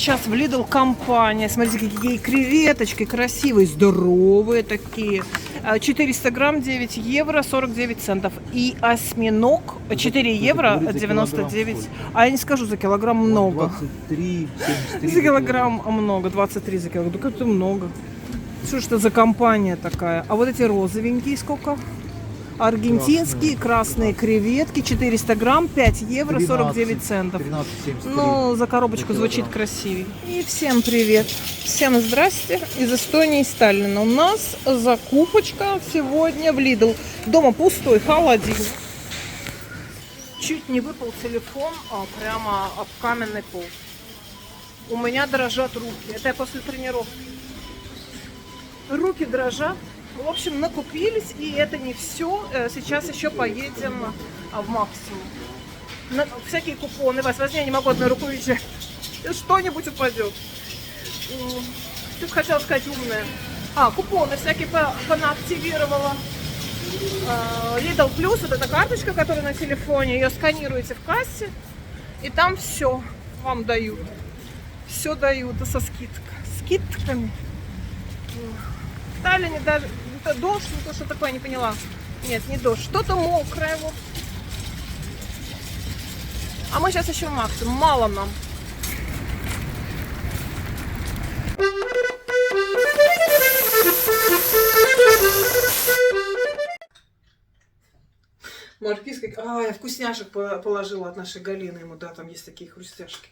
сейчас в Lidl компания. Смотрите, какие креветочки красивые, здоровые такие. 400 грамм 9 евро 49 центов. И осьминог 4 евро 99. А я не скажу, за килограмм много. 23, 73. За килограмм много, 23 за килограмм. Да как-то много. Что ж это за компания такая? А вот эти розовенькие сколько? Аргентинские красные креветки 400 грамм 5 евро 49 центов. 13,73. Ну, за коробочку звучит красивее. И всем привет. Всем здрасте. Из Эстонии, из Сталина. У нас закупочка сегодня в Lidl. Дома пустой холодильник. Чуть не выпал телефон прямо об каменный пол. У меня дрожат руки. Это я после тренировки. Руки дрожат. В общем, накупились, и это не все. Сейчас еще поедем в Максимум. На всякие купоны. Вас возьми, я не могу одной рукой взять. Что-нибудь упадет. Что-то хотела сказать умное. Купоны всякие понаактивировала. Lidl Plus, вот эта карточка, которая на телефоне. Ее сканируете в кассе, и там все вам дают. Все дают, и со скидками. В Таллине даже дождь, то что такое, не поняла. Нет, не дождь, что-то мокрое. Вот. А мы сейчас еще в Максимум, мало нам. Маркиз, я вкусняшек положила от нашей Галины ему, да, там есть такие хрустяшки.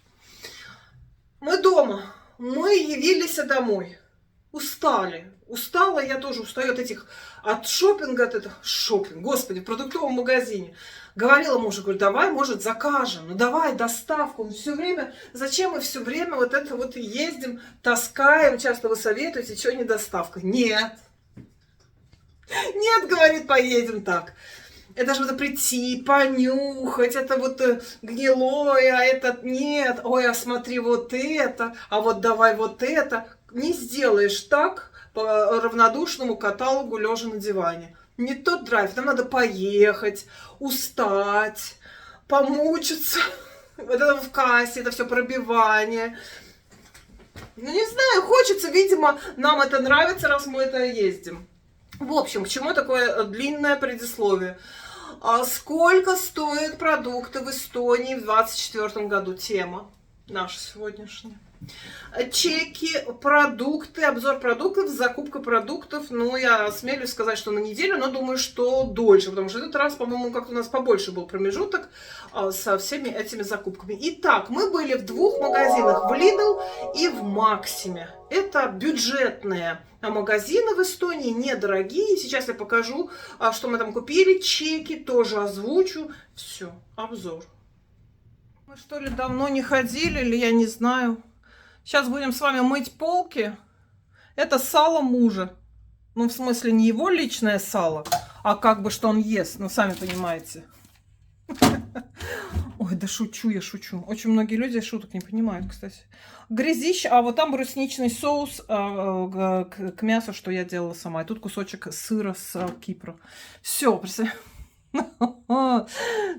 Мы дома, мы явились домой. Устала, я тоже устаю от шопинга, господи, в продуктовом магазине. Говорила мужу, говорю, давай, может, закажем, давай доставку. Все время, зачем мы все время вот это вот ездим, таскаем, часто вы советуете, что не доставка. Нет, говорит, поедем так. Это же надо прийти, понюхать, это вот гнилое, а это нет. Ой, а смотри вот это, а вот давай вот это. Не сделаешь так по равнодушному каталогу лежа на диване. Не тот драйв, нам надо поехать, устать, помучиться. Вот это в кассе, это все пробивание. Ну, не знаю, хочется, видимо, нам это нравится, раз мы это ездим. В общем, к чему такое длинное предисловие? Сколько стоят продукты в Эстонии в 2024 году? Тема наша сегодняшняя. Чеки, продукты, обзор продуктов, закупка продуктов. Ну, я осмелюсь сказать, что на неделю, но думаю, что дольше. Потому что этот раз, по-моему, как-то у нас побольше был промежуток со всеми этими закупками. Итак, мы были в двух магазинах, в Lidl и в Максиме. Это бюджетные магазины в Эстонии, недорогие. Сейчас я покажу, что мы там купили. Чеки тоже озвучу. Все, обзор. Мы что ли давно не ходили, или я не знаю. Сейчас будем с вами мыть полки. Это сало мужа. Ну, в смысле, не его личное сало, а как бы что он ест. Ну, сами понимаете. Ой, да шучу, я шучу. Очень многие люди шуток не понимают, кстати. Грязище, а вот там брусничный соус к мясу, что я делала сама. И тут кусочек сыра с Кипра. Все, представляете?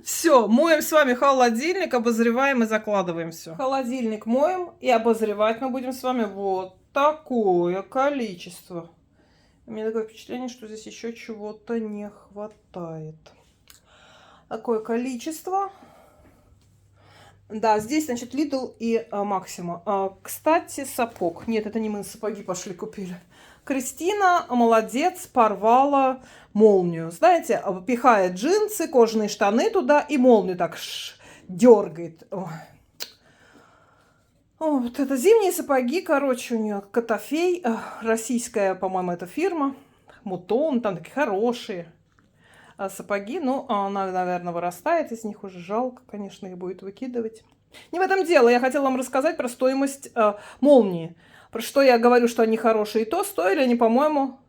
Все, моем с вами холодильник, обозреваем и закладываем все. Холодильник моем, и обозревать мы будем с вами вот такое количество. У меня такое впечатление, что здесь еще чего-то не хватает. Такое количество. Да, здесь, значит, Lidl и Максима. Кстати, сапог. Нет, это не мы сапоги пошли купили. Кристина, молодец, порвала молнию. Знаете, пихает джинсы, кожаные штаны туда и молнию так дергает. Ой. О, вот это зимние сапоги, короче, у нее Котофей, российская, по-моему, эта фирма. Мутон, там такие хорошие сапоги. Ну, она, наверное, вырастает из них, уже жалко, конечно, их будет выкидывать. Не в этом дело, я хотела вам рассказать про стоимость молнии. Про что я говорю, что они хорошие. И то стоили они, по-моему,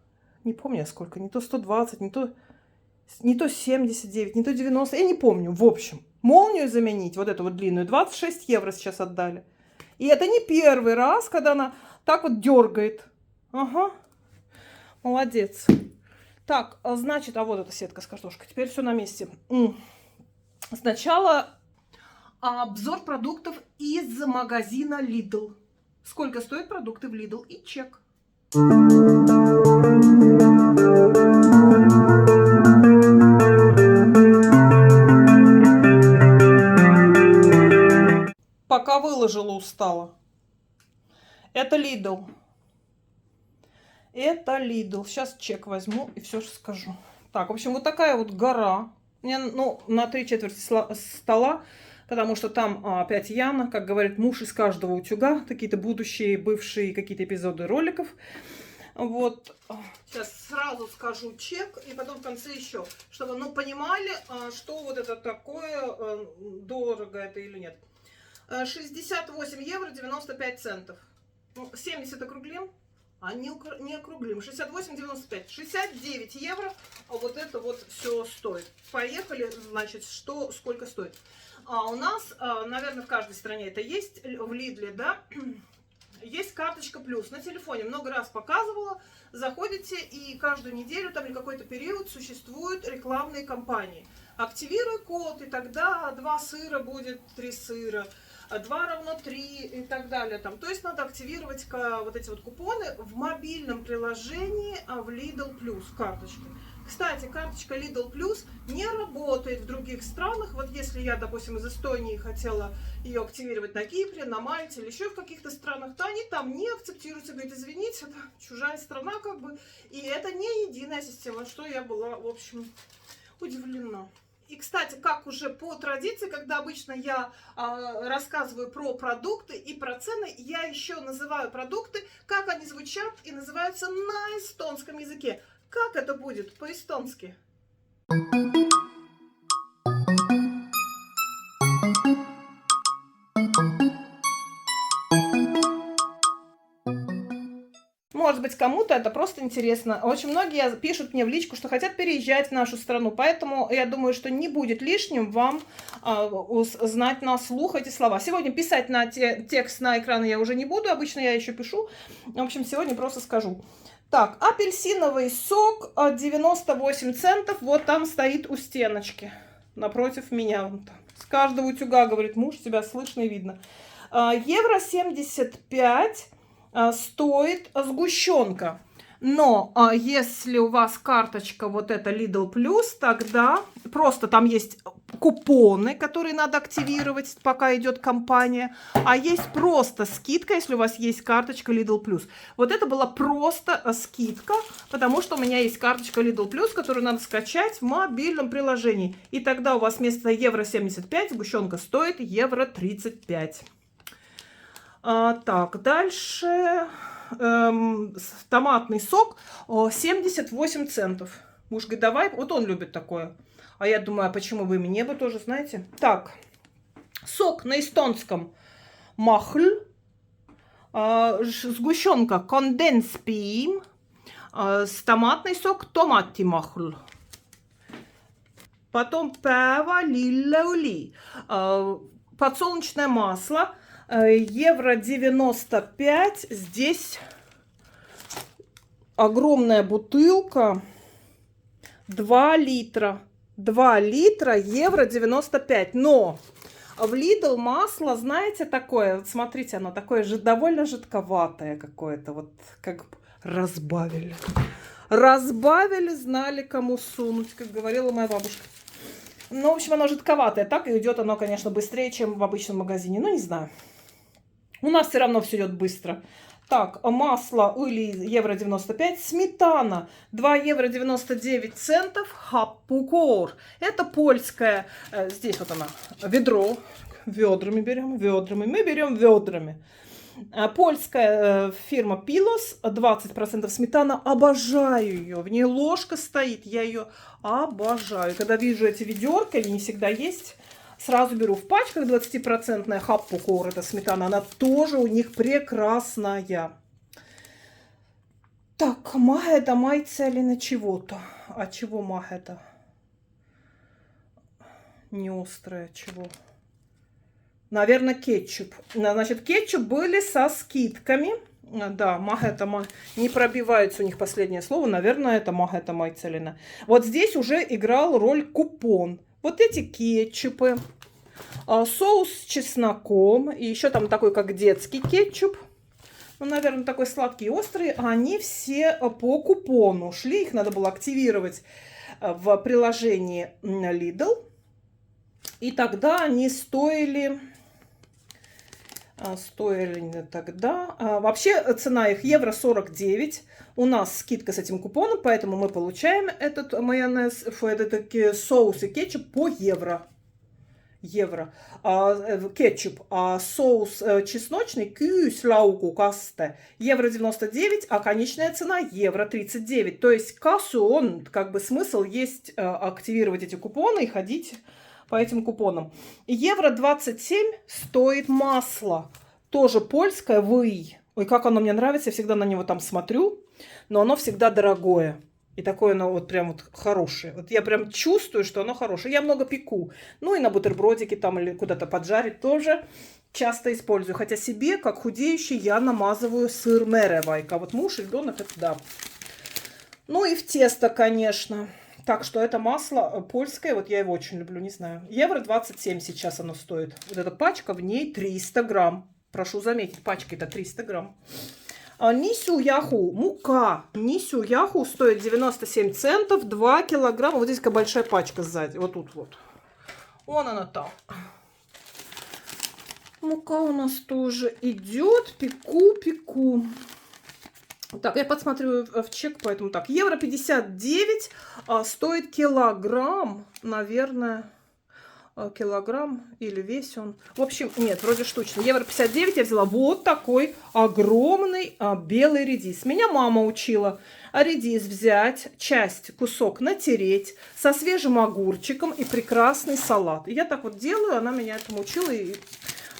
не помню сколько, не то 120, не то 79, не то 90, я не помню. В общем, молнию заменить, вот эту вот длинную, 26 евро сейчас отдали. И это не первый раз, когда она так вот дергает. Ага, молодец. Так, значит, вот эта сетка с картошкой. Теперь все на месте. Сначала обзор продуктов из магазина Lidl. сколько стоят продукты в Lidl и чек. Пока выложила, устала. Это Lidl. Это Lidl. Сейчас чек возьму и все же скажу. Так, в общем, вот такая вот гора. Мне, ну, на 3/4 стола, потому что там опять Яна, как говорит, муж из каждого утюга. Какие-то будущие, бывшие какие-то эпизоды роликов. Вот. Сейчас сразу скажу чек, и потом в конце еще, чтобы, ну, понимали, что вот это такое, дорого это или нет. 68 евро 95 центов. Ну, 70 округлим, а не округлим. 68,95. 69 евро. А вот это вот все стоит. Поехали, значит, что, сколько стоит. У нас, наверное, в каждой стране это есть. В Лидле, да, есть карточка плюс. На телефоне много раз показывала. Заходите, и каждую неделю, там или какой-то период существуют рекламные кампании. Активируй код, и тогда 2 сыра будет 3 сыра. 2 равно 3 и так далее. Там. То есть надо активировать вот эти вот купоны в мобильном приложении в Lidl Plus карточкой. Кстати, карточка Lidl Plus не работает в других странах. Вот если я, допустим, из Эстонии хотела ее активировать на Кипре, на Мальте или еще в каких-то странах, то они там не акцептируются. Говорят, извините, это чужая страна как бы. И это не единая система, что я была, в общем, удивлена. И, кстати, как уже по традиции, когда обычно я рассказываю про продукты и про цены, я еще называю продукты, как они звучат и называются на эстонском языке. Как это будет по-эстонски? Может быть, кому-то это просто интересно. Очень многие пишут мне в личку, что хотят переезжать в нашу страну. Поэтому я думаю, что не будет лишним вам знать на слух эти слова. Сегодня писать на текст на экран я уже не буду. Обычно я еще пишу. В общем, сегодня просто скажу. Так, апельсиновый сок 98 центов. Вот там стоит у стеночки. Напротив меня. Вон там. С каждого утюга, говорит муж, тебя слышно и видно. Евро 75 стоит сгущенка. Но если у вас карточка вот эта Lidl Plus, тогда просто там есть купоны, которые надо активировать, пока идет кампания. А есть просто скидка, если у вас есть карточка Lidl Plus. Вот это была просто скидка, потому что у меня есть карточка Lidl Plus, которую надо скачать в мобильном приложении. И тогда у вас вместо евро 75 сгущенка стоит евро 35. Так, дальше томатный сок 78 центов. Муж говорит, давай, вот он любит такое. А я думаю, а почему бы и мне бы тоже, знаете? Так, сок на эстонском махл, сгущенка конденспим, томатный сок томати махл. Потом пева лиллеули, подсолнечное масло. Евро 95. Здесь огромная бутылка. 2 литра. 2 литра, евро 95. Но в Lidl масло, знаете, такое, вот смотрите, оно такое же довольно жидковатое какое-то. Вот как разбавили. Разбавили, знали, кому сунуть, как говорила моя бабушка. Ну, в общем, оно жидковатое. Так и идет оно, конечно, быстрее, чем в обычном магазине. Ну, не знаю. У нас все равно все идет быстро. Так, масло евро 95. Сметана 2 евро 99 центов. Хаппукор. Это польская. Здесь вот она. Ведро. Ведрами берем. Ведрами. Мы берем ведрами. Польская фирма Пилос. 20% сметана. Обожаю ее. В ней ложка стоит. Я ее обожаю. Когда вижу эти ведерки, они не всегда есть. Сразу беру в пачках 20% хаппукор, это сметана. Она тоже у них прекрасная. Так, магеда майцели на чего-то. А чего магеда? Не острое, чего? Наверное, кетчуп. Значит, кетчуп были со скидками. Да, магета не пробивается у них последнее слово. Наверное, это магета майцелина. Вот здесь уже играл роль купон. Вот эти кетчупы, соус с чесноком, и еще там такой, как детский кетчуп. ну, наверное, такой сладкий и острый, а они все по купону шли, их надо было активировать в приложении Lidl, и тогда они стоили тогда. Вообще цена их евро 49. У нас скидка с этим купоном, поэтому мы получаем этот майонез, этот соус и кетчуп по евро. Кетчуп, соус чесночный кюслауку касте евро 99, а конечная цена евро 39. То есть кассу он, как бы смысл есть активировать эти купоны и ходить по этим купонам. Евро 27 стоит масло. Тоже польское, Вый. Ой, как оно мне нравится, я всегда на него там смотрю. Но оно всегда дорогое. И такое оно вот прям вот хорошее. Вот я прям чувствую, что оно хорошее. Я много пеку. Ну и на бутербродики там или куда-то поджарить тоже часто использую. Хотя себе, как худеющий, я намазываю сыр меревайка. А вот муж и ребенок это да. Ну и в тесто, конечно. Так что это масло польское, вот я его очень люблю, не знаю. Евро 27 сейчас оно стоит. Вот эта пачка, в ней 300 грамм. Прошу заметить, пачка это 300 грамм. Нисю яху, мука. Нисю яху стоит 97 центов, 2 килограмма. Вот здесь такая большая пачка сзади, вот тут вот. Вон она там. Мука у нас тоже идет, пеку. Так, я подсматриваю в чек, поэтому так. Евро 59 стоит килограмм, наверное. Килограмм или весь он. В общем, нет, вроде штучный. Евро 59 я взяла вот такой огромный белый редис. Меня мама учила редис взять, кусок натереть со свежим огурчиком и прекрасный салат. И я так вот делаю, она меня этому учила, и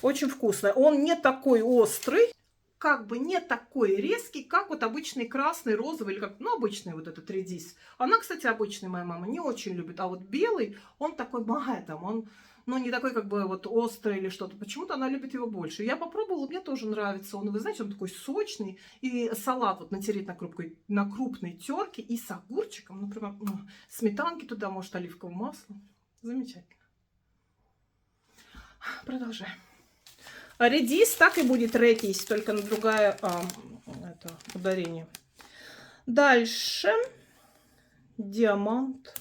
очень вкусно. Он не такой острый, как бы не такой резкий, как вот обычный красный, розовый, или как, ну, обычный вот этот редис. Она, кстати, обычный моя мама не очень любит, а вот белый, он такой там, он, ну, не такой как бы вот острый или что-то. Почему-то она любит его больше. Я попробовала, мне тоже нравится он. Вы знаете, он такой сочный, и салат вот натереть на крупной терке и с огурчиком, например, сметанки туда, может, оливковое масло. Замечательно. Продолжаем. Редис так и будет редис, только на другое ударение. Дальше. Диамант.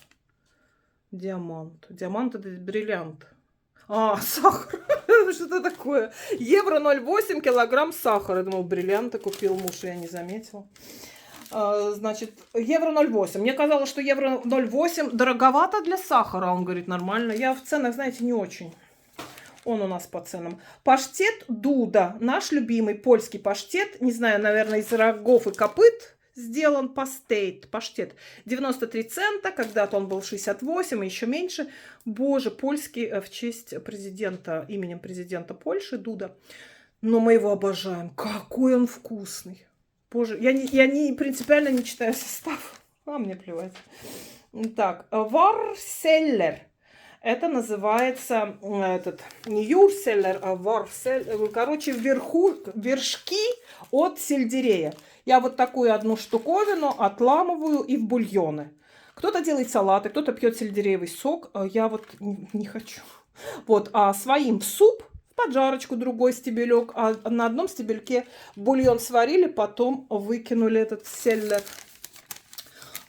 Диамант это бриллиант. Сахар. Что-то такое. Евро 0,8 килограмм сахара. Я думал, бриллианты купил муж, я не заметила. Значит, евро 0,8. Мне казалось, что евро 0,8 дороговато для сахара. Он говорит, нормально. Я в ценах, знаете, не очень. Он у нас по ценам. Паштет Дуда. Наш любимый польский паштет. Не знаю, наверное, из рогов и копыт сделан паштет. 93 цента. Когда-то он был 68, и еще меньше. Боже, польский в честь президента, именем президента Польши Дуда. Но мы его обожаем. Какой он вкусный. Боже, я не принципиально не читаю состав. Мне плевать. Так, варселлер. Это называется не юрселлер, а варселлер. Короче, вершки от сельдерея. Я вот такую одну штуковину отламываю и в бульоны. Кто-то делает салаты, кто-то пьет сельдереевый сок. Я вот не хочу. Вот, а своим в суп, в поджарочку другой стебелек. А на одном стебельке бульон сварили, потом выкинули этот селлер.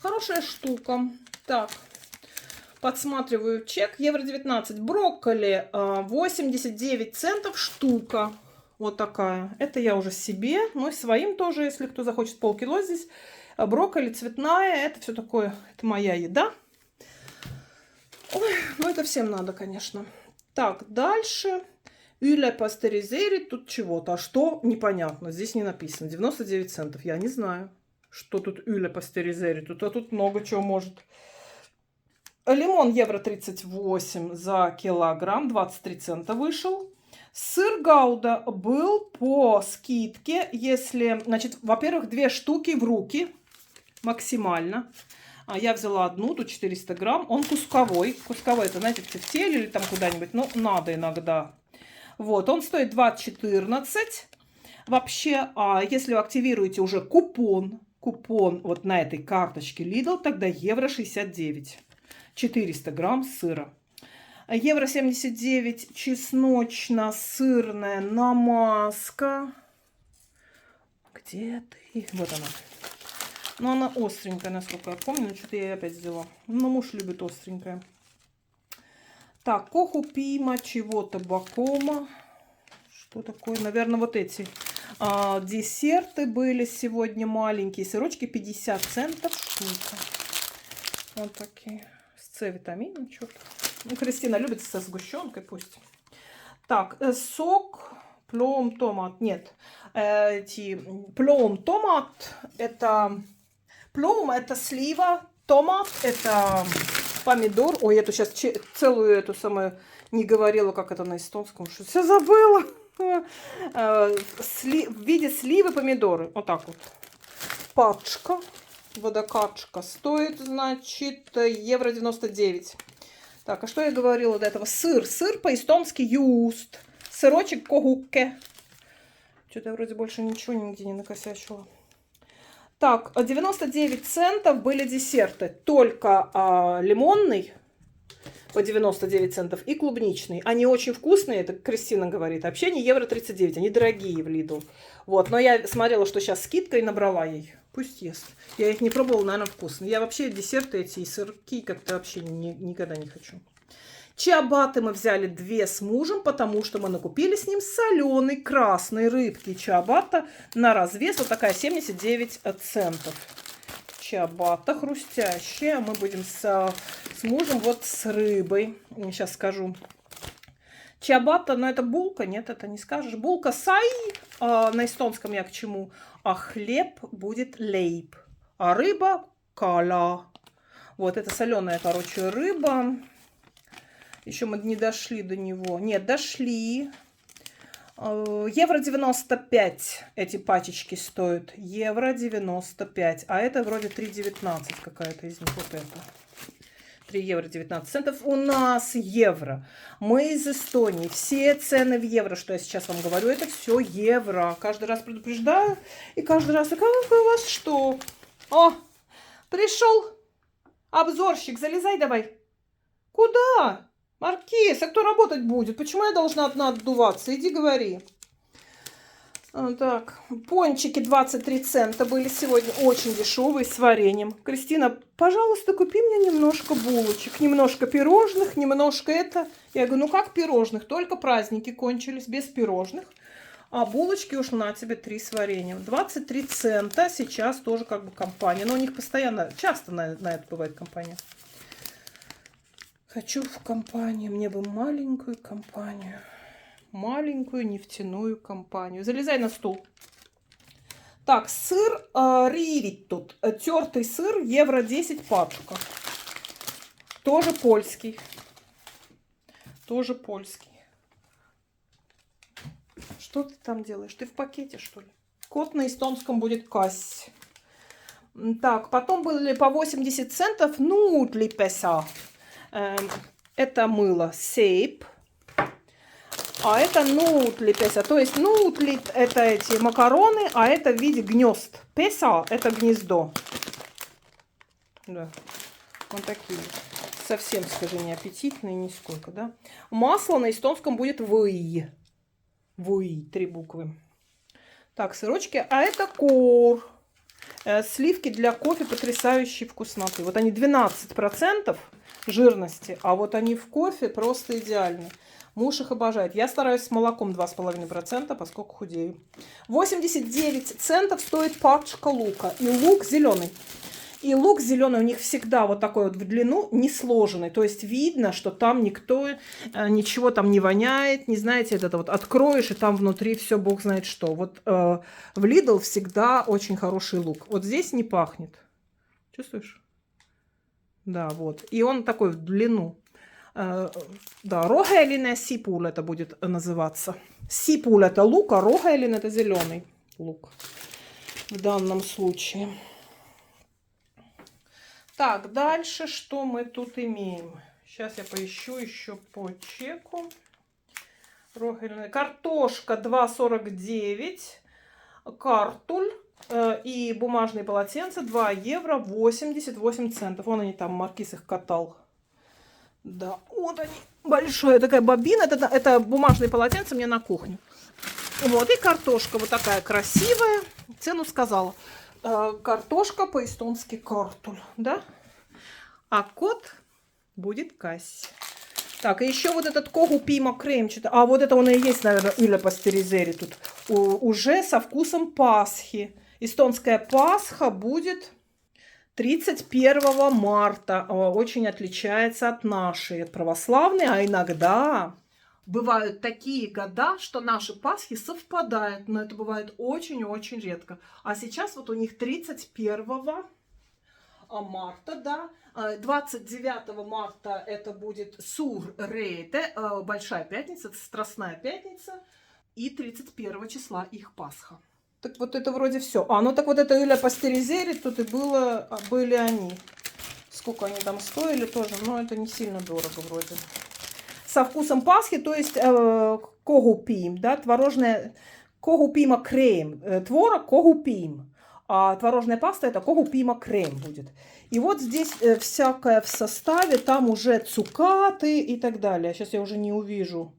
Хорошая штука. Так. Подсматриваю чек. Евро 19. Брокколи 89 центов штука. Вот такая. Это я уже себе. Ну и своим тоже, если кто захочет полкило здесь. Брокколи цветная. Это все такое. Это моя еда. Ой, ну это всем надо, конечно. Так, дальше. Юля пастеризери. Тут чего-то. А что? Непонятно. Здесь не написано. 99 центов. Я не знаю, что тут Юля пастеризери. Тут много чего может. Лимон евро 38 за килограмм, 23 цента вышел. Сыр Гауда был по скидке, если, значит, во-первых, 2 штуки в руки максимально. Я взяла одну, тут 400 грамм. Он кусковой. Кусковой, это, знаете, в теле или там куда-нибудь, ну, надо иногда. Вот, он стоит 2,14. Вообще, если вы активируете уже купон вот на этой карточке Lidl, тогда евро 69. 400 грамм сыра. Евро 79 чесночно-сырная намазка. Где ты? Вот она. Но она остренькая, насколько я помню. Но что-то я ее опять взяла. Но муж любит остренькое. Так, Кохупима, чего-то Бакома. Что такое? Наверное, вот эти десерты были сегодня маленькие. Сырочки 50 центов штука. Вот такие. С С-витамином что-то. Ну, Кристина любит со сгущенкой, пусть. Так, сок, плом, томат. Нет, плом, томат. Это плом, это слива. Томат, это помидор. Ой, я тут сейчас целую эту самую не говорила, как это на эстонском. Что все забыла. В виде сливы помидоры. Вот так вот. Пачка. Водокачка стоит, значит, евро 99. Так, а что я говорила до этого? Сыр. Сыр по-эстонски юст. Сырочек когукке. Что-то я вроде больше ничего нигде не накосячила. Так, 99 центов были десерты. Только лимонный по 99 центов и клубничный. Они очень вкусные, это Кристина говорит. Вообще они евро 39, они дорогие в Lidl. Вот, но я смотрела, что сейчас скидка и набрала ей. Пусть ест. Я их не пробовала, наверное, вкусные. Я вообще десерты эти и сырки как-то вообще никогда не хочу. Чиабатты мы взяли 2 с мужем, потому что мы накупили с ним соленой красной рыбки. Чиабатта на развес вот такая 79 центов. Чиабатта хрустящая. Мы будем с мужем вот с рыбой. Сейчас скажу. Чиабатта, но это булка. Нет, это не скажешь. Булка сай. На эстонском я к чему? А хлеб будет лейб. А рыба кала. Вот это соленая, короче, рыба. Еще мы не дошли до него. Нет, дошли. Евро 95 эти пачечки стоят. Евро 95. А это вроде 3,19 какая-то из них. Вот это. 3 евро 19 центов. У нас евро. Мы из Эстонии. Все цены в евро, что я сейчас вам говорю, это все евро. Каждый раз предупреждаю. И каждый раз, как у вас что? О, пришел обзорщик. Залезай давай. Куда? Маркиз, а кто работать будет? Почему я должна одна отдуваться? Иди говори. Так, пончики 23 цента были сегодня очень дешевые с вареньем. Кристина, пожалуйста, купи мне немножко булочек, немножко пирожных, немножко это. Я говорю, ну как пирожных? Только праздники кончились без пирожных. А булочки уж на тебе 3 с вареньем. 23 цента сейчас тоже как бы компания. Но у них постоянно, часто на это бывает компания. Хочу в компанию. Мне бы маленькую компанию. Маленькую нефтяную компанию. Залезай на стул. Так, сыр ривит тут. Тертый сыр, евро 10 пачка. Тоже польский. Тоже польский. Что ты там делаешь? Ты в пакете, что ли? Код на эстонском будет касс. Так, потом были по 80 центов нутлипеса. Это мыло сейп. А это нутлипеса. То есть нутли это эти макароны, а это в виде гнезд. Песа это гнездо. Да. Вот такие. Совсем, скажи, не аппетитные, нисколько, да? Масло на эстонском будет вый. Вый, 3 буквы. Так, сырочки. А это кор. Сливки для кофе потрясающей вкусноты. Вот они 12% жирности, а вот они в кофе просто идеальны. Муж их обожает. Я стараюсь с молоком 2,5%, поскольку худею. 89 центов стоит пачка лука. И лук зеленый. И лук зеленый у них всегда вот такой вот в длину, не сложенный. То есть видно, что там никто, ничего там не воняет. Не знаете, это вот откроешь, и там внутри все бог знает что. Вот в Lidl всегда очень хороший лук. Вот здесь не пахнет. Чувствуешь? Да, вот. И он такой в длину. Да, рогелине сипул это будет называться. Сипул это лук, а рогелин это зеленый лук. В данном случае. Так, дальше что мы тут имеем? Сейчас я поищу еще по чеку. Рогельная картошка 2,49. Картуль и бумажные полотенца 2 евро 88 центов. Вон они там, Маркиз их катал. Да, вот они. Большая такая бобина. Это бумажные полотенца мне на кухню. Вот, и картошка вот такая красивая. Цену сказала. Картошка по-эстонски картуль, да? А кот будет кась. Так, и еще вот этот когу пима крем. А вот это он и есть, наверное, Иля Пастеризери тут. Уже со вкусом Пасхи. Эстонская Пасха будет 31 марта. Очень отличается от нашей, от православной. А иногда бывают такие года, что наши Пасхи совпадают. Но это бывает очень-очень редко. А сейчас вот у них 31 марта, да. 29 марта это будет Сур-Рейте, Большая пятница, Страстная пятница. И 31 числа их Пасха. Так вот это вроде все. Ну так вот это Иля Пастеризери, тут и были они. Сколько они там стоили тоже, но это не сильно дорого вроде. Со вкусом Пасхи, то есть когупим, да, творожная когупима крем. Творог когупим. А творожная паста это когупима крем будет. И вот здесь всякое в составе, там уже цукаты и так далее. Сейчас я уже не увижу.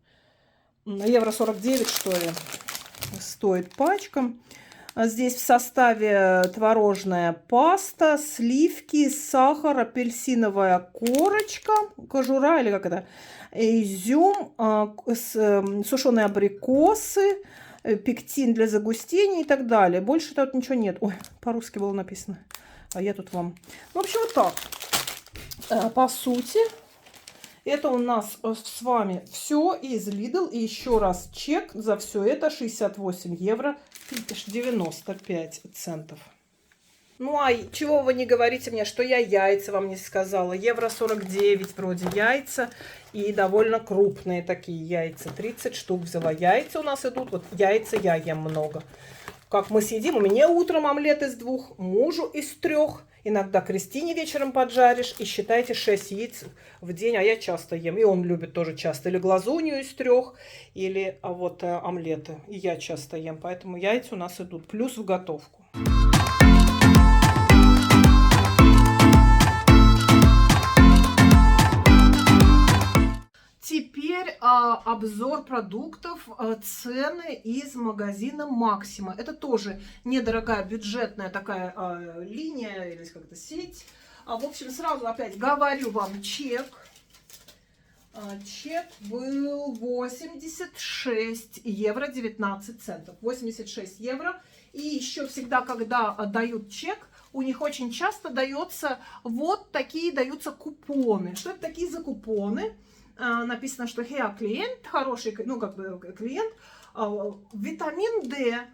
Евро 49, что ли, стоит пачка. Здесь в составе творожная паста, сливки, сахар, апельсиновая корочка, кожура или как это, изюм, сушеные абрикосы, пектин для загустения и так далее. Больше тут ничего нет. Ой, по-русски было написано. А я тут вам... В общем, вот так. По сути, это у нас с вами все из Lidl. И еще раз чек за все это 68 евро 95 центов. Ну, а чего вы не говорите мне, что я яйца вам не сказала. Евро 49 вроде яйца. И довольно крупные такие яйца. 30 штук взяла. Яйца у нас идут. Вот яйца я ем много. Как мы съедим, у меня утром омлет из 2, мужу из 3. Иногда Кристине вечером поджаришь. И считайте 6 яиц в день. А я часто ем. И он любит тоже часто. Или глазунью из 3, или вот омлеты. И я часто ем. Поэтому яйца у нас идут. Плюс в готовку. Теперь обзор продуктов, цены из магазина Максима. Это тоже недорогая бюджетная такая линия или как-то сеть. В общем, сразу опять говорю вам чек. Чек был 86 евро 19 центов. 86 евро. И еще всегда, когда дают чек, у них очень часто дается вот такие даются купоны. Что это такие за купоны? Написано, что клиент, хороший, ну как бы клиент, витамин D,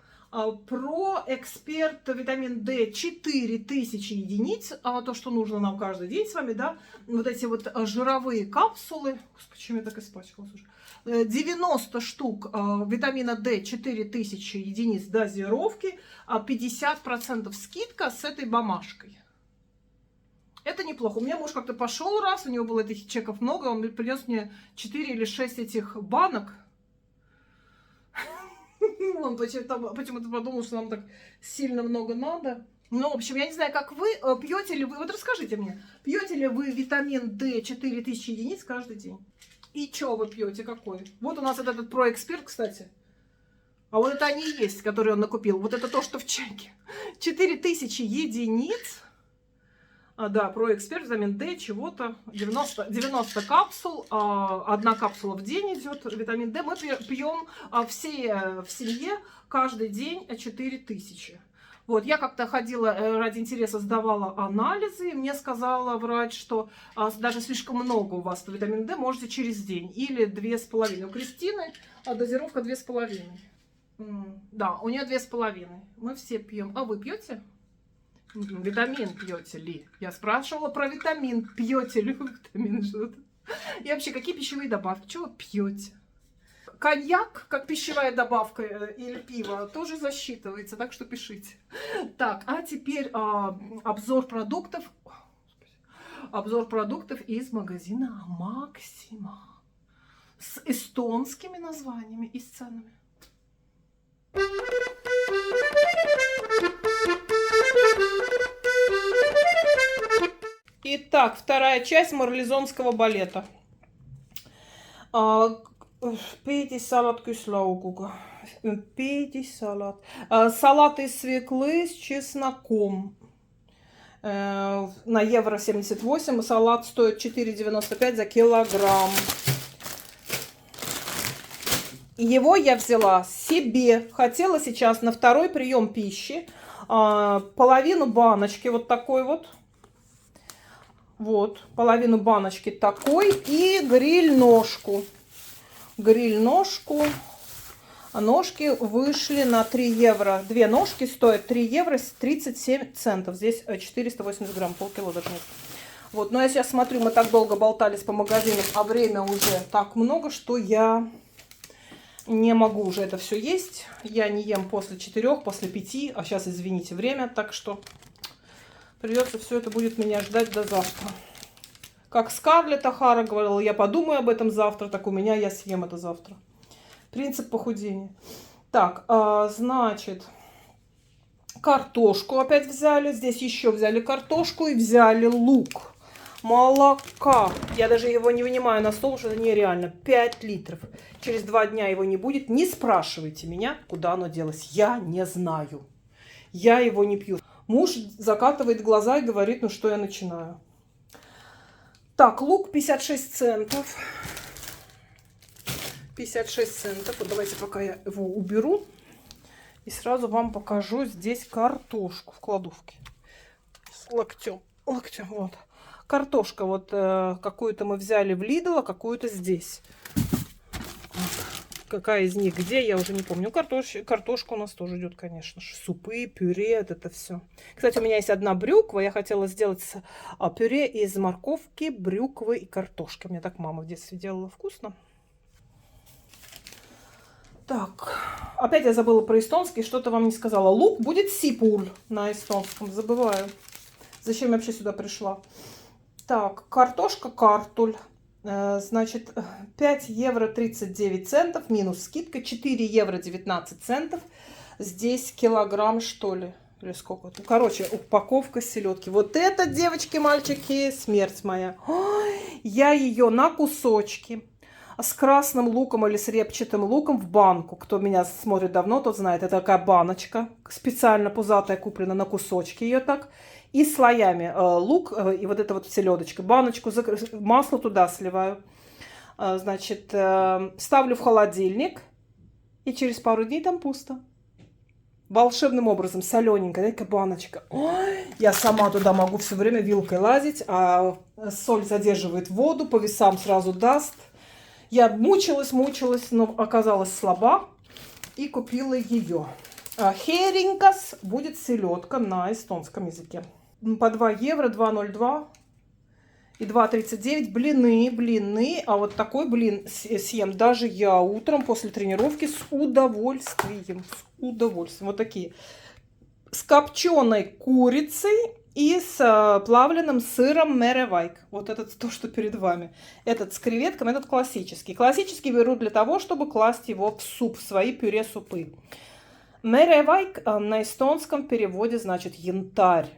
про эксперт витамин D 4000 единиц, то, что нужно нам каждый день с вами, да, вот эти вот жировые капсулы, господи, чем я так испачкалась уже, 90 штук витамина D 4000 единиц дозировки, 50% скидка с этой бумажкой. Это неплохо. У меня муж как-то пошел раз, у него было этих чеков много, он принес мне 4 или 6 этих банок. Он почему-то подумал, что нам так сильно много надо. Ну, в общем, я не знаю, как вы, пьете ли вы, вот расскажите мне, пьете ли вы витамин D 4000 единиц каждый день? И что вы пьете, какой? Вот у нас этот ProExpert, кстати. А вот это они и есть, которые он накупил. Вот это то, что в чеке. 4000 единиц. Да, ProExpert, витамин D, чего-то, 90 капсул, 1 капсула в день идет, витамин D. Мы пьем все в семье каждый день 4000. Вот, я как-то ходила, ради интереса сдавала анализы, и мне сказала врач, что даже слишком много у вас витамин D, можете через день, или 2,5. У Кристины дозировка 2,5. Да, у нее 2,5. Мы все пьем. А вы пьете? Витамин пьете ли? Я спрашивала про витамин. Пьете ли вы витамин? Что-то. И вообще, какие пищевые добавки? Чего вы пьете? Коньяк, как пищевая добавка или пиво, тоже засчитывается, так что пишите. Так, а теперь обзор продуктов. Обзор продуктов из магазина Максима. С эстонскими названиями и с ценами. Итак, вторая часть марлезонского балета. Пейте салат кислаугуга. Пейте салат. Салат из свеклы с чесноком. На евро 78. Салат стоит 4,95 за килограмм. Его я взяла себе. Хотела сейчас на второй прием пищи. Половину баночки вот такой вот. Вот, половину баночки такой. И гриль-ножку. Гриль-ножку. Ножки вышли на 3 евро. Две ножки стоят 3 евро 37 центов. Здесь 480 грамм, полкило даже нет. Вот, но я сейчас смотрю, мы так долго болтались по магазинам, а время уже так много, что я не могу уже это все есть. Я не ем после 4, после 5, а сейчас, извините, время, так что придется все это будет меня ждать до завтра. Как Скарлетт Охара говорила, я подумаю об этом завтра, так у меня я съем это завтра. Принцип похудения. Так, значит, картошку опять взяли. Здесь еще взяли картошку и взяли лук. Молока. Я даже его не вынимаю на стол, что это нереально. 5 литров. Через 2 дня его не будет. Не спрашивайте меня, куда оно делось. Я не знаю. Я его не пью. Муж закатывает глаза и говорит, ну что я начинаю. Так, лук 56 центов. 56 центов. Вот давайте пока я его уберу. И сразу вам покажу здесь картошку в кладовке. С локтем. Локтем, вот. Картошка вот какую-то мы взяли в Lidl, а какую-то здесь. Какая из них где, я уже не помню. Картошка у нас тоже идет, конечно же. Супы, пюре, это все. Кстати, у меня есть одна брюква. Я хотела сделать пюре из морковки, брюквы и картошки. Мне так мама в детстве делала, вкусно. Так, опять я забыла про эстонский, что-то вам не сказала. Лук будет сипуль на эстонском, забываю. Зачем я вообще сюда пришла? Так, картошка картуль. Значит, 5 евро 39 центов, минус скидка, 4 евро 19 центов. Здесь килограмм, что ли, или сколько? Ну, короче, упаковка селедки. Вот это, девочки, мальчики, смерть моя. Ой, я ее на кусочки с красным луком или с репчатым луком в банку. Кто меня смотрит давно, тот знает. Это такая баночка, специально пузатая, куплена на кусочки ее так. И слоями лук и вот эта вот селедочка. Баночку, масло туда сливаю. Значит, ставлю в холодильник. И через пару дней там пусто. Волшебным образом, солененькая, такая баночка. Ой, я сама туда могу все время вилкой лазить. А соль задерживает воду, по весам сразу даст. Я мучилась, но оказалась слаба. И купила ее. Херинкас будет селедка на эстонском языке. По 2 евро, 2,02 и 2,39. Блины. А вот такой блин съем даже я утром после тренировки с удовольствием. С удовольствием. Вот такие. С копченой курицей и с плавленным сыром меревайк. Вот это то, что перед вами. Этот с креветками, этот классический. Классический беру для того, чтобы класть его в суп, в свои пюре-супы. Меревайк на эстонском переводе значит янтарь.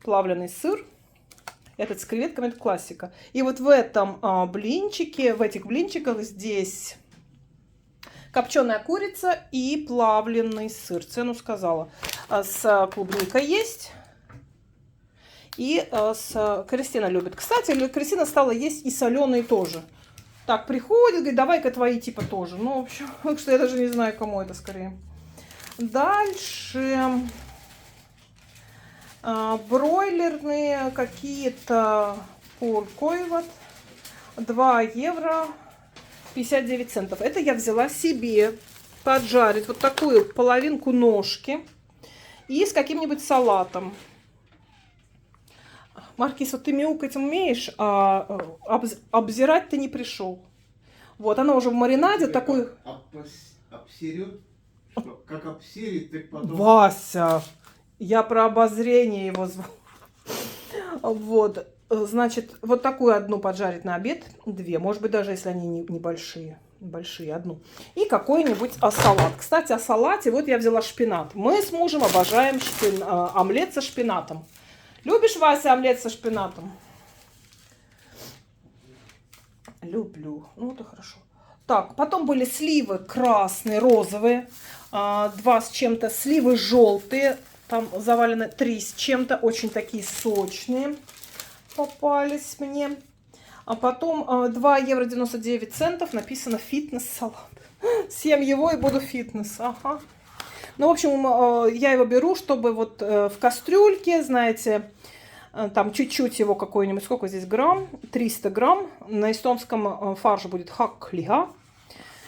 Плавленый сыр. Этот с креветками, это классика. И вот в этом блинчике, в этих блинчиках здесь копченая курица и плавленый сыр. Цену сказала. С клубникой есть. И с Кристина любит. Кстати, Кристина стала есть и соленые тоже. Так, приходит, говорит, давай-ка твои типа тоже. Ну, в общем, так что я даже не знаю, кому это скорее. Дальше бройлерные какие-то полкойват. 2 евро 59 центов. Это я взяла себе поджарить вот такую половинку ножки и с каким-нибудь салатом. Маркиз, вот ты мяукать умеешь, а обзирать ты не пришел. Вот, она уже в маринаде такой... Обсерет? Как обсерит, так потом... Вася! Я про обозрение его звала. Вот, значит, вот такую одну поджарить на обед. 2, может быть, даже если они небольшие. Большие, одну. И какой-нибудь салат. Кстати, о салате, вот я взяла шпинат. Мы с мужем обожаем омлет со шпинатом. Любишь, Вася, омлет со шпинатом? Люблю. Ну, это хорошо. Так, потом были сливы красные, розовые, 2 с чем-то, сливы желтые, там завалены 3 с чем-то, очень такие сочные попались мне. А потом 2 евро 99 центов, написано фитнес-салат. Съем его и буду фитнес, ага. Ну, в общем, я его беру, чтобы вот в кастрюльке, знаете, там чуть-чуть его какой-нибудь, сколько здесь грамм? 300 грамм. На эстонском фарш будет хаклига.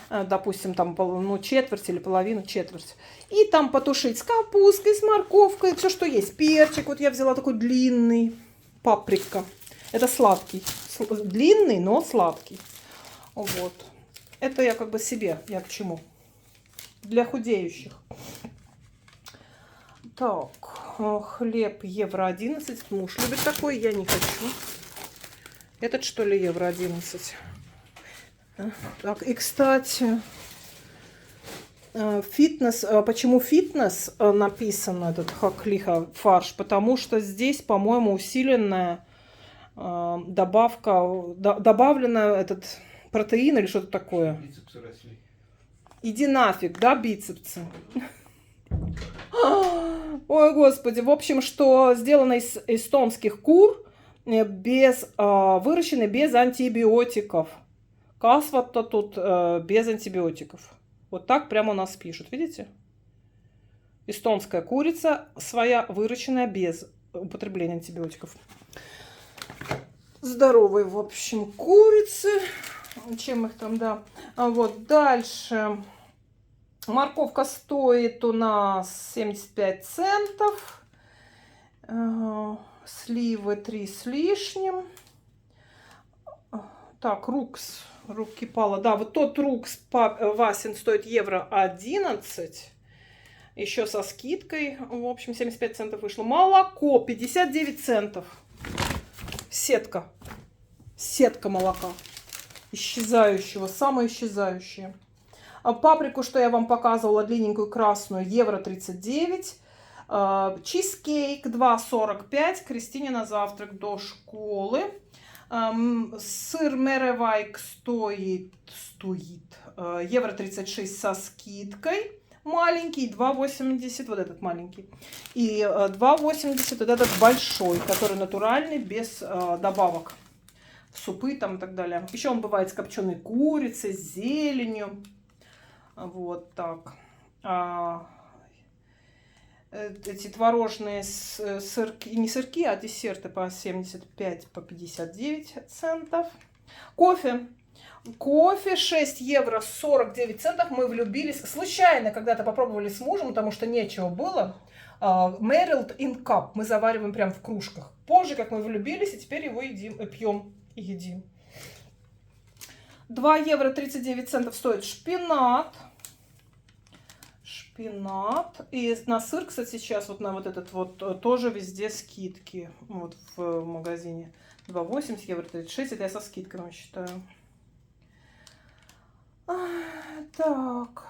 Допустим, там ну, четверть или половину, четверть. И там потушить с капусткой, с морковкой, все, что есть. Перчик, вот я взяла такой длинный, паприка. Это сладкий. Длинный, но сладкий. Вот. Это я как бы себе, я к чему? Для худеющих. Так, хлеб евро 11. Муж любит такой, я не хочу. Этот, что ли, евро 11? Так, и, кстати, фитнес. Почему фитнес написано, этот хаклиха фарш? Потому что здесь, по-моему, усиленная добавка, добавлено этот протеин или что-то такое. Бицепсы росли. Иди нафиг, да, бицепсы? Ой, господи. В общем, что сделано из эстонских кур, выращены без антибиотиков. Касват-то тут без антибиотиков. Вот так прямо у нас пишут, видите? Эстонская курица своя, выращенная без употребления антибиотиков. Здоровые, в общем, курицы. Чем их там, да. Вот дальше. Морковка стоит у нас 75 центов. Сливы 3 с лишним. Так, рукс. Руки пала. Да, вот тот рукс Васин стоит евро 11. Еще со скидкой. В общем, 75 центов вышло. Молоко 59 центов. Сетка. Сетка молока. Исчезающего. Самое исчезающее. А паприку, что я вам показывала, длинненькую красную, евро 39. Чизкейк 2,45. Кристине на завтрак до школы. Сыр Меревайк стоит евро 36 со скидкой. Маленький, 2,80, вот этот маленький. И 2,80 вот этот большой, который натуральный, без добавок. Супы там и так далее. Еще он бывает с копченой курицей, с зеленью. Вот так. Эти творожные сырки, не сырки, а десерты по 75, по 59 центов. Кофе. Кофе 6 евро 49 центов. Мы влюбились. Случайно когда-то попробовали с мужем, потому что нечего было. Merrill in Cup. Мы завариваем прям в кружках. Позже, как мы влюбились, и теперь его едим, пьем и едим. 2 евро 39 центов стоит шпинат. Шпинат. И на сыр, кстати, сейчас вот на вот этот вот тоже везде скидки. Вот в магазине. 2,80 евро 36. Это я со скидками считаю. Так.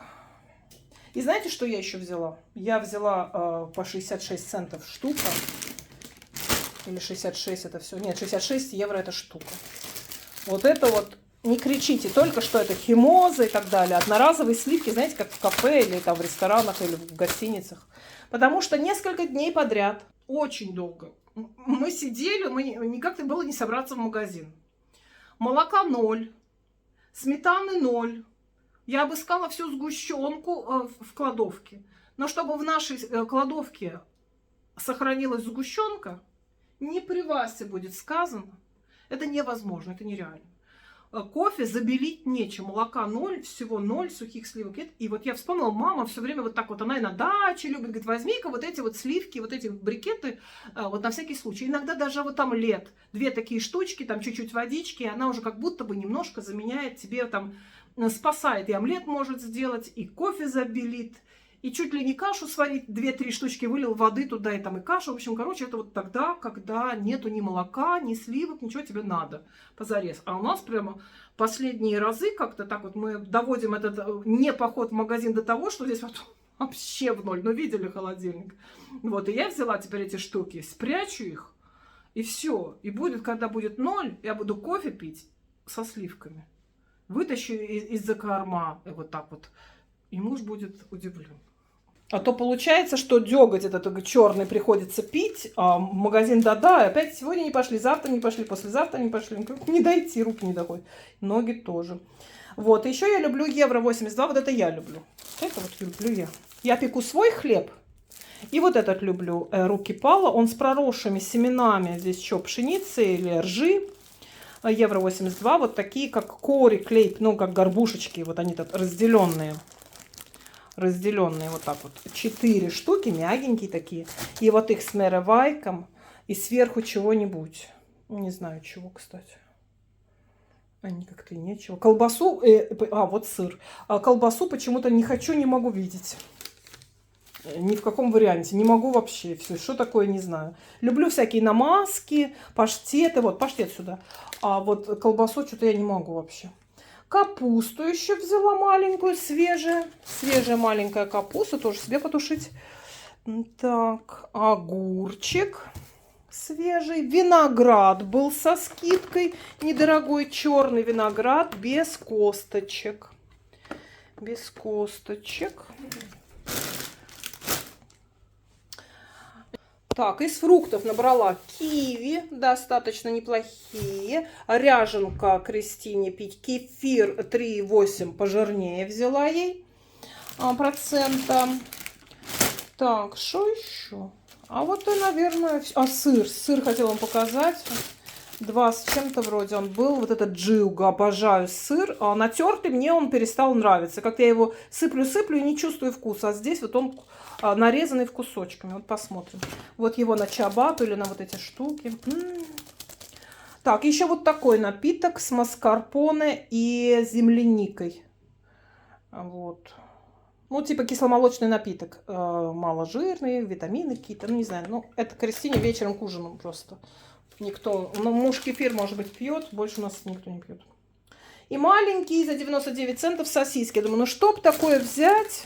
И знаете, что я еще взяла? Я взяла по 66 центов штука. Или 66 это все. Нет, 66 евро это штука. Вот это вот. Не кричите только, что это химоза и так далее. Одноразовые сливки, знаете, как в кафе или там в ресторанах или в гостиницах. Потому что несколько дней подряд, очень долго, мы сидели, никак было не собраться в магазин. Молока 0, сметаны 0. Я обыскала всю сгущенку в кладовке. Но чтобы в нашей кладовке сохранилась сгущенка, не при Васе будет сказано, это невозможно, это нереально. Кофе забелить нечем, молока 0, всего 0, сухих сливок нет. И вот я вспомнила, мама все время вот так вот, она и на даче любит, говорит, возьми-ка вот эти вот сливки, вот эти брикеты, вот на всякий случай. Иногда даже вот там лет, 2 такие штучки, там чуть-чуть водички, и она уже как будто бы немножко заменяет тебе там, спасает. И омлет может сделать, и кофе забелит, и чуть ли не кашу сварить, 2-3 штучки вылил воды туда, и там и кашу. В общем, короче, это вот тогда, когда нету ни молока, ни сливок, ничего тебе надо позарез. А у нас прямо последние разы как-то так вот мы доводим этот не поход в магазин до того, что здесь вот вообще в ноль. Ну, видели холодильник? Вот, и я взяла теперь эти штуки, спрячу их, и все. И будет, когда будет 0, я буду кофе пить со сливками. вытащу из-за корма, вот так вот, и муж будет удивлен. А то получается, что деготь этот черный приходится пить, а в магазин да-да, опять сегодня не пошли, завтра не пошли, послезавтра не пошли. Не дойти, руки не доходят. Ноги тоже. Вот, еще я люблю Евро 82, вот это я люблю. Это вот люблю я. Я пеку свой хлеб. И вот этот люблю, Руки Пала. Он с проросшими семенами, здесь еще пшеницы или ржи. Евро 82, вот такие, как кори, клей, ну, как горбушечки, вот они тут разделенные. Разделенные вот так вот. 4 штуки, мягенькие такие. И вот их с меревайком. И сверху чего-нибудь. Не знаю чего, кстати. Они как-то и нечего. Колбасу, вот сыр. А колбасу почему-то не хочу, не могу видеть. Ни в каком варианте. Не могу вообще. Все, что такое, не знаю. Люблю всякие намазки, паштеты. Вот, паштет сюда. А вот колбасу что-то я не могу вообще. Капусту еще взяла маленькую, свежая. Свежая маленькая капуста. Тоже себе потушить. Так, огурчик свежий. Виноград был со скидкой. Недорогой черный виноград без косточек. Без косточек. Так, из фруктов набрала киви, достаточно неплохие. Ряженка Кристине пить. Кефир 3,8 пожирнее взяла ей процента. Так, что еще? А вот и, наверное, сыр. Сыр хотела вам показать. 2 с чем-то вроде он был. Вот этот Джиуга, обожаю сыр. А натертый мне он перестал нравиться. Как я его сыплю-сыплю и не чувствую вкуса. А здесь вот он нарезанный в кусочками. Вот посмотрим. Вот его на чиабатту или на вот эти штуки. Так, еще вот такой напиток с маскарпоне и земляникой. Вот. Ну, типа кисломолочный напиток. Маложирный, витамины какие-то. Ну, не знаю. Ну, это Кристине вечером к ужину просто. Никто. Ну, муж кефир, может быть, пьет. Больше у нас никто не пьет. И маленькие за 99 центов сосиски. Я думаю, ну, чтоб такое взять...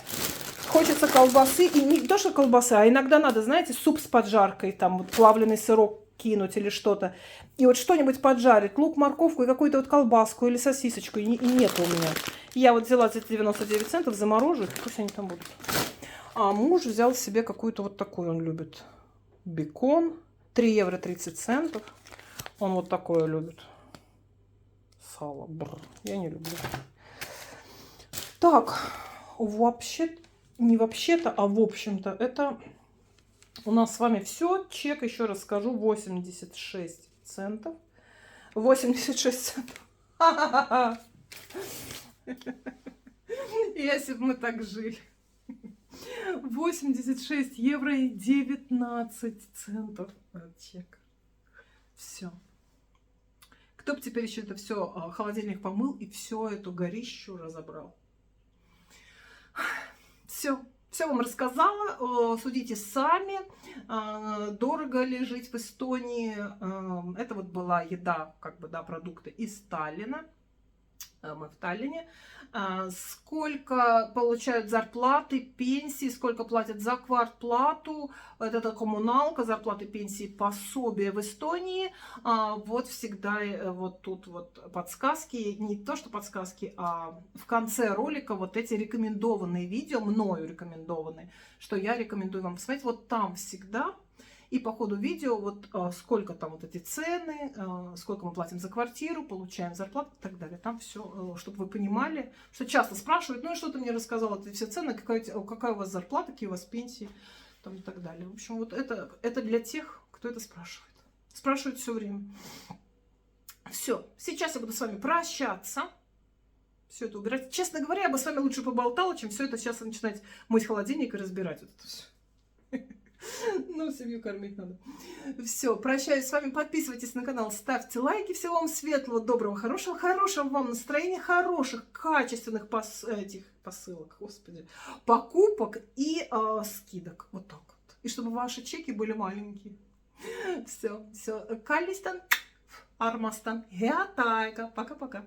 Хочется колбасы, и не то, что колбасы, а иногда надо, знаете, суп с поджаркой, там вот плавленый сырок кинуть или что-то. И вот что-нибудь поджарить, лук, морковку и какую-то вот колбаску или сосисочку, и нет у меня. Я вот взяла за 99 центов, заморожу их, пусть они там будут. А муж взял себе какую-то вот такую, он любит. Бекон, 3 евро 30 центов. Он вот такое любит. Сало, бррр, я не люблю. Так, вообще... Не вообще-то, а в общем-то, это у нас с вами все. Чек, еще раз скажу, 86 центов. 86 центов. Если бы мы так жили. 86 евро и 19 центов. Чек. Все. Кто бы теперь еще это все, холодильник помыл и все эту горищу разобрал. Все вам рассказала, судите сами, дорого ли жить в Эстонии. Это вот была еда, как бы, да, продукты из Таллина. Мы в Таллине. Сколько получают зарплаты, пенсии, сколько платят за квартплату, это коммуналка, зарплаты, пенсии, пособия в Эстонии. Вот всегда вот тут вот подсказки, не то что подсказки, а в конце ролика вот эти рекомендованные видео, мною рекомендованные, что я рекомендую вам посмотреть, вот там всегда. И по ходу видео, вот сколько там вот эти цены, сколько мы платим за квартиру, получаем зарплату и так далее. Там все, чтобы вы понимали, что часто спрашивают, ну и что ты мне рассказала, эти все цены, какая у вас зарплата, какие у вас пенсии, там и так далее. В общем, вот это для тех, кто это спрашивает. Спрашивают все время. Все, сейчас я буду с вами прощаться. Все это убирать. Честно говоря, я бы с вами лучше поболтала, чем все это сейчас начинать мыть холодильник и разбирать вот это все. Ну, семью кормить надо. Все, прощаюсь с вами. Подписывайтесь на канал, ставьте лайки. Всего вам светлого, доброго, хорошего вам настроения, хороших, качественных посылок, господи, покупок и скидок. Вот так вот. И чтобы ваши чеки были маленькие. Все. Калистан, Армастан, Пока-пока.